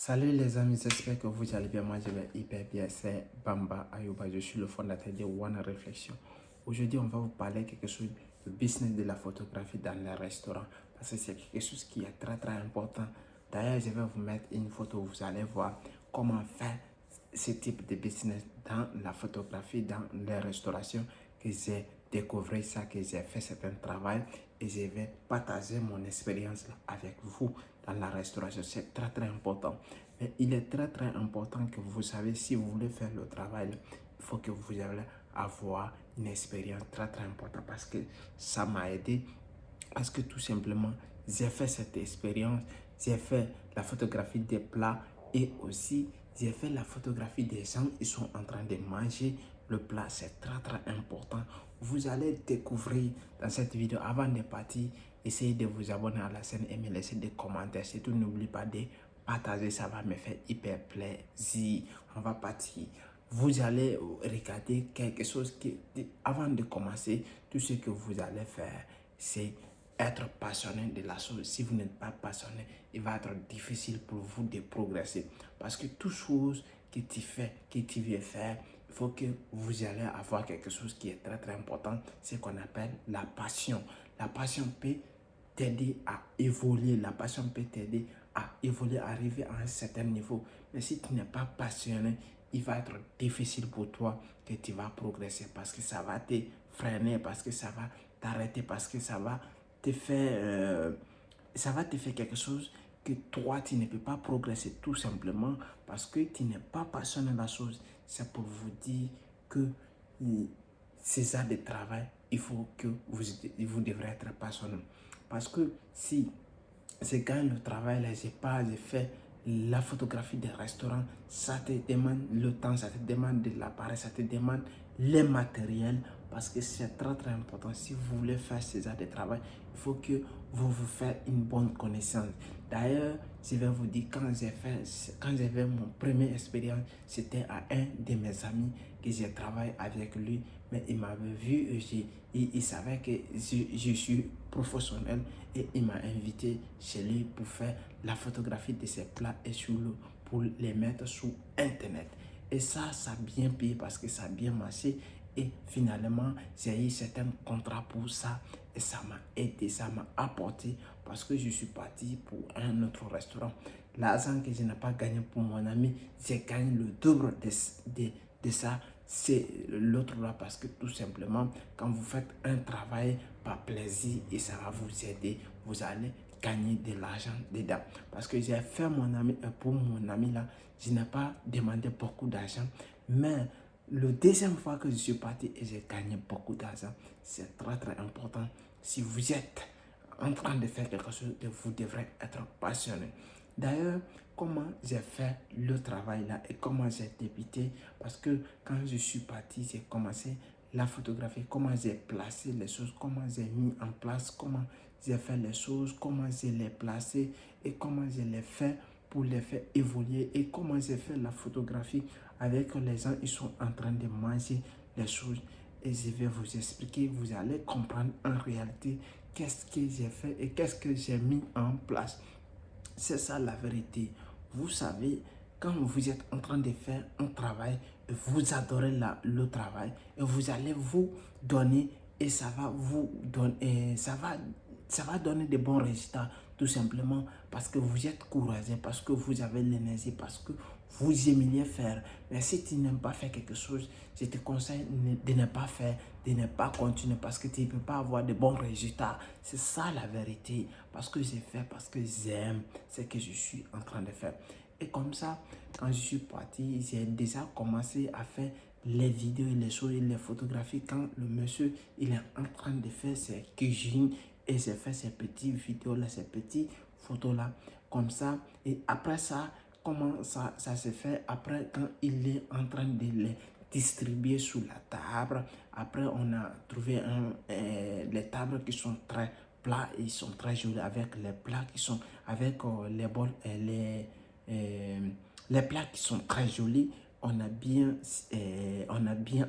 Salut les amis, j'espère que vous allez bien. Moi, je vais hyper bien. C'est Bamba Ayouba. Je suis le fondateur de One Reflection. Aujourd'hui, on va vous parler quelque chose du business de la photographie dans les restaurants. Parce que c'est quelque chose qui est très important. D'ailleurs, je vais vous mettre une photo. Vous allez voir comment faire ce type de business dans la photographie, dans les restaurations, que j'ai découvert ça, que j'ai fait certain travail et je vais partager mon expérience avec vous dans la restauration. C'est très important. Mais il est très important que vous savez, si vous voulez faire le travail, il faut que vous allez avoir une expérience très importante parce que ça m'a aidé. Parce que tout simplement, j'ai fait cette expérience, j'ai fait la photographie des plats et aussi j'ai fait la photographie des gens qui sont en train de manger le plat. C'est très important. Vous allez découvrir dans cette vidéo. Avant de partir, essayez de vous abonner à la chaîne et me laisser des commentaires. Surtout, n'oubliez pas de partager, ça va me faire hyper plaisir. On va partir. Vous allez regarder quelque chose qui, avant de commencer, tout ce que vous allez faire, c'est être passionné de la chose. Si vous n'êtes pas passionné, il va être difficile pour vous de progresser. Parce que toute chose que tu fais, que tu veux faire, il faut que vous allez avoir quelque chose qui est très important, c'est ce qu'on appelle la passion. La passion peut t'aider à évoluer. La passion peut t'aider à évoluer, à arriver à un certain niveau. Mais si tu n'es pas passionné, il va être difficile pour toi que tu vas progresser parce que ça va te freiner, parce que ça va t'arrêter, parce que ça va te faire, quelque chose que toi, tu ne peux pas progresser tout simplement parce que tu n'es pas passionné de la chose. C'est pour vous dire que c'est ça de travail, il faut que vous devrez être passionné. Parce que si c'est quand le travail, là, j'ai fait la photographie des restaurants, ça te demande le temps, ça te demande de l'appareil, ça te demande les matériels, parce que c'est très important. Si vous voulez faire ce genre de travail, il faut que vous faites une bonne connaissance. D'ailleurs, je vais vous dire, quand j'avais mon première expérience, c'était à un de mes amis que j'ai travaillé avec lui, mais il m'avait vu, il savait que je suis professionnel et il m'a invité chez lui pour faire la photographie de ses plats et pour les mettre sur internet. Et ça a bien payé parce que ça a bien marché. Et finalement, j'ai eu certains contrats pour ça. Et ça m'a aidé, ça m'a apporté parce que je suis parti pour un autre restaurant. L'argent que je n'ai pas gagné pour mon ami, j'ai gagné le double de ça. C'est l'autre là parce que tout simplement, quand vous faites un travail par plaisir et ça va vous aider, vous allez gagner de l'argent dedans. Parce que j'ai fait pour mon ami là, je n'ai pas demandé beaucoup d'argent, mais le deuxième fois que je suis parti et j'ai gagné beaucoup d'argent, c'est très important. Si vous êtes en train de faire quelque chose, vous devrez être passionné. D'ailleurs, comment j'ai fait le travail là et comment j'ai débuté, parce que quand je suis parti, j'ai commencé la photographie, comment j'ai placé les choses, comment j'ai mis en place, comment j'ai fait les choses, comment je les placé et comment je les fait pour les faire évoluer et comment j'ai fait la photographie avec les gens, ils sont en train de manger les choses et je vais vous expliquer, vous allez comprendre en réalité qu'est-ce que j'ai fait et qu'est-ce que j'ai mis en place. C'est ça la vérité. Vous savez, quand vous êtes en train de faire un travail, vous adorez le travail et vous allez vous donner et ça va vous donner, ça va donner de bons résultats tout simplement parce que vous êtes courageux, parce que vous avez l'énergie, parce que vous aimeriez faire. Mais si tu n'aimes pas faire quelque chose, je te conseille de ne pas faire, de ne pas continuer parce que tu ne peux pas avoir de bons résultats. C'est ça la vérité. Parce que j'ai fait, parce que j'aime ce que je suis en train de faire. Et comme ça, quand je suis parti, j'ai déjà commencé à faire les vidéos, les choses et les photographies quand le monsieur il est en train de faire ses cuisines et j'ai fait ces petites vidéos là, ces petites photos là, comme ça. Et après ça, comment ça se fait après quand il est en train de les distribuer sur la table. Après, on a trouvé les tables qui sont très plats et ils sont très jolis avec les plats qui sont avec les bols et les plats qui sont très jolis. On a bien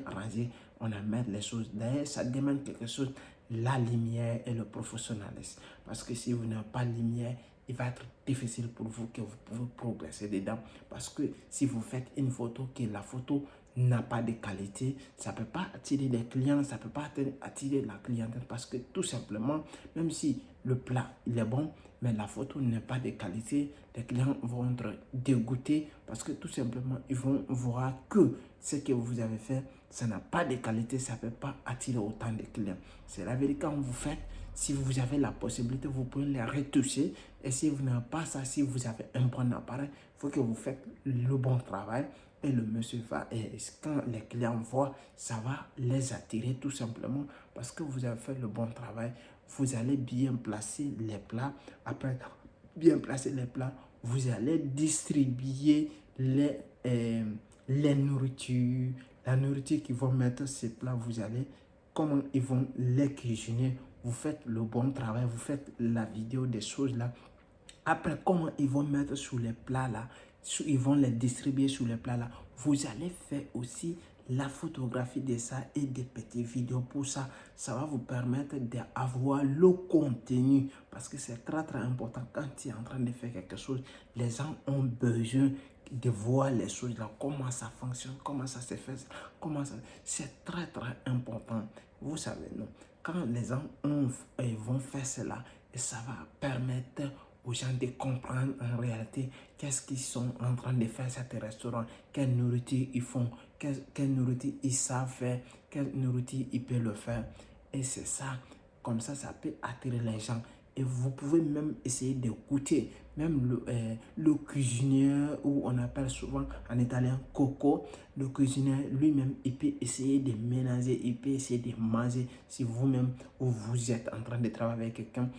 arrangé, on a mis les choses. D'ailleurs, ça demande quelque chose, la lumière et le professionnalisme. Parce que si vous n'avez pas de lumière, il va être difficile pour vous que vous pouvez progresser dedans. Parce que si vous faites une photo, que la photo n'a pas de qualité, ça ne peut pas attirer les clients, ça ne peut pas attirer la clientèle parce que tout simplement, même si le plat il est bon, mais la photo n'est pas de qualité, les clients vont être dégoûtés parce que tout simplement, ils vont voir que ce que vous avez fait, ça n'a pas de qualité, ça ne peut pas attirer autant de clients. C'est la vérité quand vous faites. Si vous avez la possibilité, vous pouvez les retoucher. Et si vous n'avez pas ça, si vous avez un bon appareil, il faut que vous faites le bon travail. Et le monsieur va, et quand les clients voient, ça va les attirer tout simplement parce que vous avez fait le bon travail. Vous allez bien placer les plats. Après bien placer les plats, vous allez distribuer les nourritures. La nourriture qu'ils vont mettre ces plats, vous allez, comment ils vont les cuisiner. Vous faites le bon travail, vous faites la vidéo des choses là. Après, comment ils vont mettre sur les plats là, ils vont les distribuer sur les plats là. Vous allez faire aussi la photographie de ça et des petites vidéos pour ça. Ça va vous permettre d'avoir le contenu parce que c'est très très important quand tu es en train de faire quelque chose. Les gens ont besoin de voir les choses là, comment ça fonctionne, comment ça se fait, comment ça... C'est très très important. Vous savez, non? Quand les gens vont faire cela, ça va permettre aux gens de comprendre en réalité qu'est-ce qu'ils sont en train de faire cet restaurant, quelle nourriture ils font, quelle nourriture ils savent faire, quelle nourriture ils peuvent le faire. Et c'est ça, comme ça peut attirer les gens. Et vous pouvez même essayer de goûter. Même le cuisinier, ou on appelle souvent en italien coco, le cuisinier lui-même, il peut essayer de mélanger, il peut essayer de manger. Si vous-même, ou vous êtes en train de travailler avec quelqu'un,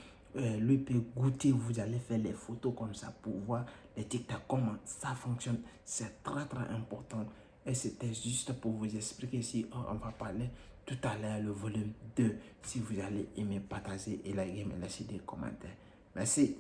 lui peut goûter, vous allez faire les photos comme ça pour voir les TikTok, comment ça fonctionne. C'est très très important. Et c'était juste pour vous expliquer si on va parler tout à l'heure le volume 2. Si vous allez aimer, partager et liker, mais laissez des commentaires. Merci.